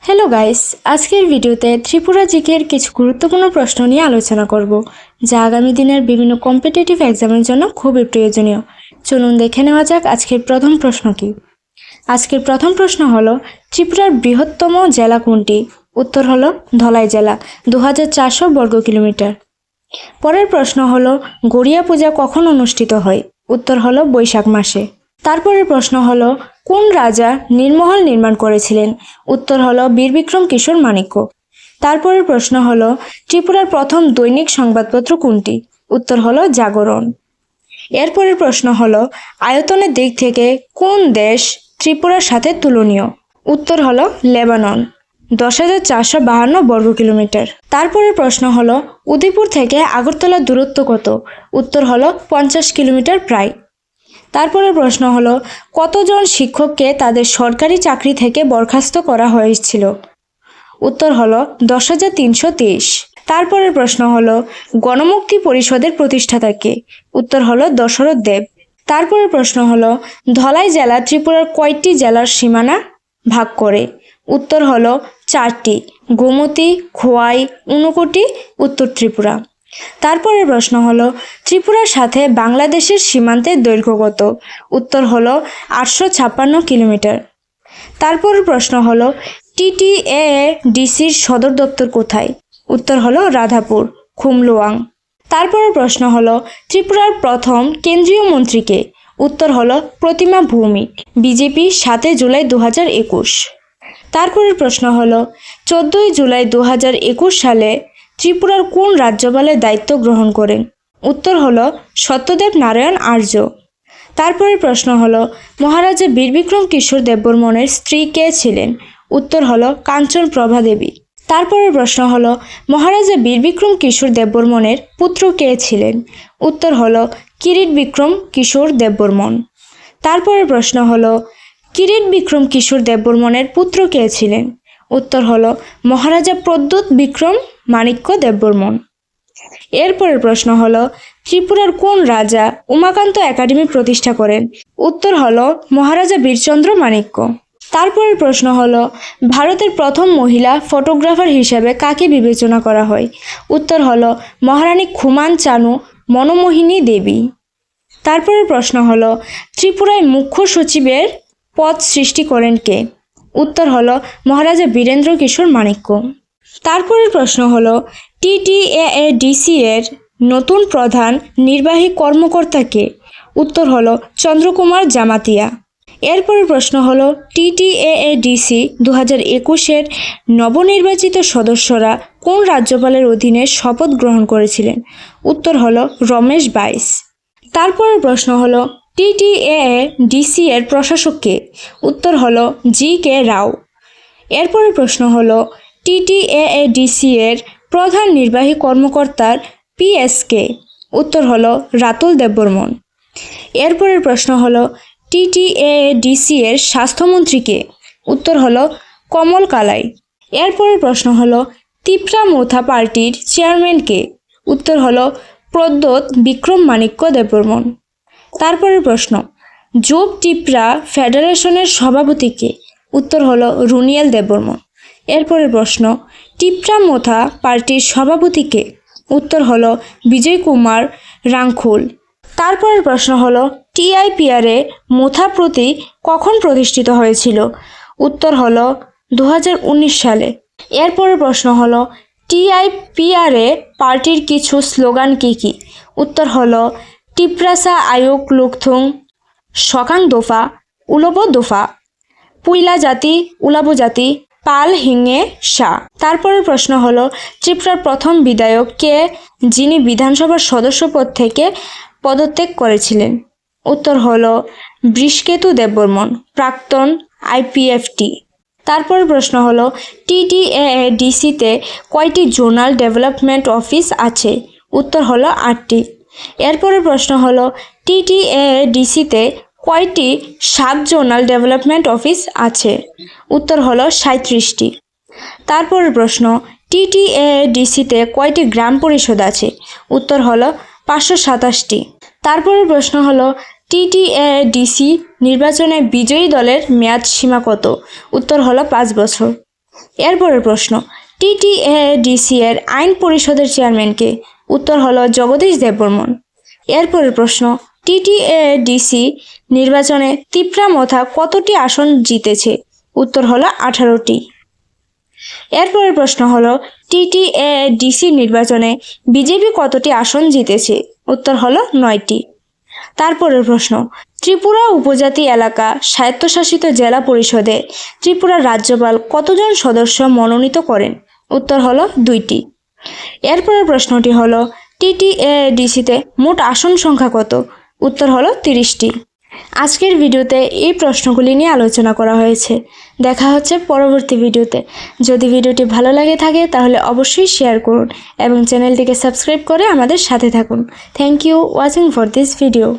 Hello guys, আজকের ভিডিওতে ত্রিপুরা জিকের কিছু গুরুত্বপূর্ণ প্রশ্ন নিয়ে আলোচনা করব, যা আগামী দিনের বিভিন্ন কম্পিটিটিভ এক্সামের জন্য খুবই প্রয়োজনীয়। চলুন দেখে নেওয়া যাক আজকের প্রথম প্রশ্ন কি। আজকের প্রথম প্রশ্ন হলো, ত্রিপুরার বৃহত্তম জেলা কোনটি? উত্তর হলো ধলাই জেলা, 2400 বর্গ কিলোমিটার। পরের প্রশ্ন হলো, গড়িয়া পূজা কখন অনুষ্ঠিত হয়? উত্তর হলো বৈশাখ মাসে। তারপরের প্রশ্ন হলো, কোন রাজা নীরমহল নির্মাণ করেছিলেন? উত্তর হলো বীরবিক্রম কিশোর মাণিক্য। তারপরের প্রশ্ন হলো, ত্রিপুরার প্রথম দৈনিক সংবাদপত্র কোনটি? উত্তর হলো জাগরণ। এরপরের প্রশ্ন হলো, আয়তনের দিক থেকে কোন দেশ ত্রিপুরার সাথে তুলনীয়? উত্তর হলো লেবানন, 10,452 বর্গ কিলোমিটার। তারপরের প্রশ্ন হলো, উদয়পুর থেকে আগরতলার দূরত্ব কত? উত্তর হলো 50 কিলোমিটার প্রায়। তারপরের প্রশ্ন হলো, কতজন শিক্ষককে তাদের সরকারি চাকরি থেকে বরখাস্ত করা হয়েছিল? উত্তর হলো 10,323। তারপরের প্রশ্ন হলো, গণমুক্তি পরিষদের প্রতিষ্ঠাতা কে? উত্তর হলো দশরথ দেব। তারপরের প্রশ্ন হলো, ধলাই জেলা ত্রিপুরার কয়টি জেলার সীমানা ভাগ করে? উত্তর হলো 4টি, গোমতী, খোয়াই, ঊনকোটি, উত্তর ত্রিপুরা। তারপরের প্রশ্ন হলো, ত্রিপুরার সাথে বাংলাদেশের সীমান্তের দৈর্ঘ্য কত? উত্তর হলো 856 কিলোমিটার। তারপরের প্রশ্ন হলো, টিটিএডিসির সদর দপ্তর কোথায়? উত্তর হলো রাধাপুর, খুমলুয়াং। তারপরের প্রশ্ন হলো, ত্রিপুরার প্রথম কেন্দ্রীয় মন্ত্রী কে? উত্তর হলো প্রতিমা ভৌমিক, বিজেপি, 7 জুলাই 2021। তারপরের প্রশ্ন হলো, 14 জুলাই 2021 সালে ত্রিপুরার কোন রাজ্যপালের দায়িত্ব গ্রহণ করেন? উত্তর হলো সত্যদেব নারায়ণ আর্য। তারপরের প্রশ্ন হলো, মহারাজা বীরবিক্রম কিশোর দেববর্মনের স্ত্রী কে ছিলেন? উত্তর হলো কাঞ্চন প্রভা দেবী। তারপরের প্রশ্ন হলো, মহারাজা বীরবিক্রম কিশোর দেববর্মনের পুত্র কে ছিলেন? উত্তর হলো কিরিট বিক্রম কিশোর দেববর্মন। তারপরের প্রশ্ন হলো, কিরিট বিক্রম কিশোর দেববর্মনের পুত্র কে ছিলেন? উত্তর হলো মহারাজা প্রদ্যোৎ বিক্রম মাণিক্য দেববর্মন। এরপরের প্রশ্ন হলো, ত্রিপুরার কোন রাজা উমাকান্ত একাডেমি প্রতিষ্ঠা করেন? উত্তর হলো মহারাজা বীরচন্দ্র মাণিক্য। তারপরের প্রশ্ন হলো, ভারতের প্রথম মহিলা ফটোগ্রাফার হিসেবে কাকে বিবেচনা করা হয়? উত্তর হলো মহারানী খুমান চানু মনমোহিনী দেবী। তারপরের প্রশ্ন হলো, ত্রিপুরায় মুখ্য সচিবের পদ সৃষ্টি করেন কে? উত্তর হলো মহারাজা বীরেন্দ্র কিশোর মাণিক্য। তারপরের প্রশ্ন হলো, টিটিএডিসি এর নতুন প্রধান নির্বাহী কর্মকর্তা কে? উত্তর হলো চন্দ্রকুমার জামাতিয়া। এরপরের প্রশ্ন হলো, টিটিএডিসি 2021-এর নবনির্বাচিত সদস্যরা কোন রাজ্যপালের অধীনে শপথ গ্রহণ করেছিলেন? উত্তর হলো রমেশ বাইস। তারপরের প্রশ্ন হলো, টিটিএডিসি এর প্রশাসক কে? উত্তর হলো জি.কে. রাও। এরপরের প্রশ্ন হলো, টিটিএডিসি এর প্রধান নির্বাহী কর্মকর্তার পিএসকে? উত্তর হলো রাতুল দেববর্মন। এরপরের প্রশ্ন হলো, টিটিএডিসি এর স্বাস্থ্যমন্ত্রী কে? উত্তর হলো কমল কালাই। এরপরের প্রশ্ন হলো, তিপ্রা মোথা পার্টির চেয়ারম্যান কে? উত্তর হলো প্রদ্যোৎ বিক্রম মাণিক্য দেববর্মন। তারপরের প্রশ্ন, যোগ ত্রিপুরা ফেডারেশনের সভাপতি কে? উত্তর হলো রুনিয়েল দেববর্মন। এরপরের প্রশ্ন, ত্রিপুরা মোথা পার্টির সভাপতি কে? উত্তর হলো বিজয় কুমার রাংখুল। তারপরের প্রশ্ন হলো, টিআইপিআরে মোথা প্রতীক কখন প্রতিষ্ঠিত হয়েছিল? উত্তর হলো 2019 সালে। এরপরের প্রশ্ন হলো, টিআইপিআরে পার্টির কিছু স্লোগান কি কি? উত্তর হলো টিপ্রাসা আয়োগ লুকথুং, সকাং দোফা, উলব দোফা, পুইলা জাতি, উলাবো জাতি, পাল হিঙে শাহ। তারপরের প্রশ্ন হলো, ত্রিপুরার প্রথম বিধায়ক কে যিনি বিধানসভার সদস্য পদ থেকে পদত্যাগ করেছিলেন? উত্তর হলো বৃষকেতু দেববর্মন, প্রাক্তন আইপিএফটি। তারপরের প্রশ্ন হলো, টিটিএডিসিতে কয়টি জোনাল ডেভেলপমেন্ট অফিস আছে? উত্তর হলো 8টি। এরপরের প্রশ্ন হলো, টিটিএডিসিতে কয়টি সাব জোনাল ডেভেলপমেন্ট অফিস আছে? উত্তর হলো 37টি। তারপরের প্রশ্ন, টিটিএডিসিতে কয়টি গ্রাম পরিষদ আছে? উত্তর হলো 527টি। তারপরের প্রশ্ন হলো, টিটিএডিসি নির্বাচনে বিজয়ী দলের মেয়াদ সীমা কত? উত্তর হলো 5 বছর। এরপরের প্রশ্ন, TTADC এর আইন পরিষদের চেয়ারম্যান কে? উত্তর হলো জগদীশ দেববর্মন। এরপরের প্রশ্ন, TTADC নির্বাচনে তিপ্রামথা কতটি আসন জিতেছে? উত্তর হলো 18টি। এরপরের প্রশ্ন হলো, TTADC নির্বাচনে বিজেপি কতটি আসন জিতেছে? উত্তর হলো 9টি। তারপরের প্রশ্ন, ত্রিপুরা উপজাতি এলাকা স্বায়ত্তশাসিত জেলা পরিষদে ত্রিপুরার রাজ্যপাল কতজন সদস্য মনোনীত করেন? উত্তর হলো 2টি। এরপরের প্রশ্নটি হলো, TTADCতে মোট আসন সংখ্যা কত? উত্তর হলো 30টি। আজকের ভিডিওতে এই প্রশ্নগুলি নিয়ে আলোচনা করা হয়েছে। দেখা হচ্ছে পরবর্তী ভিডিওতে। যদি ভিডিওটি ভালো লাগে থাকে তাহলে অবশ্যই শেয়ার করুন এবং চ্যানেলটিকে সাবস্ক্রাইব করে আমাদের সাথে থাকুন। Thank you watching for this video.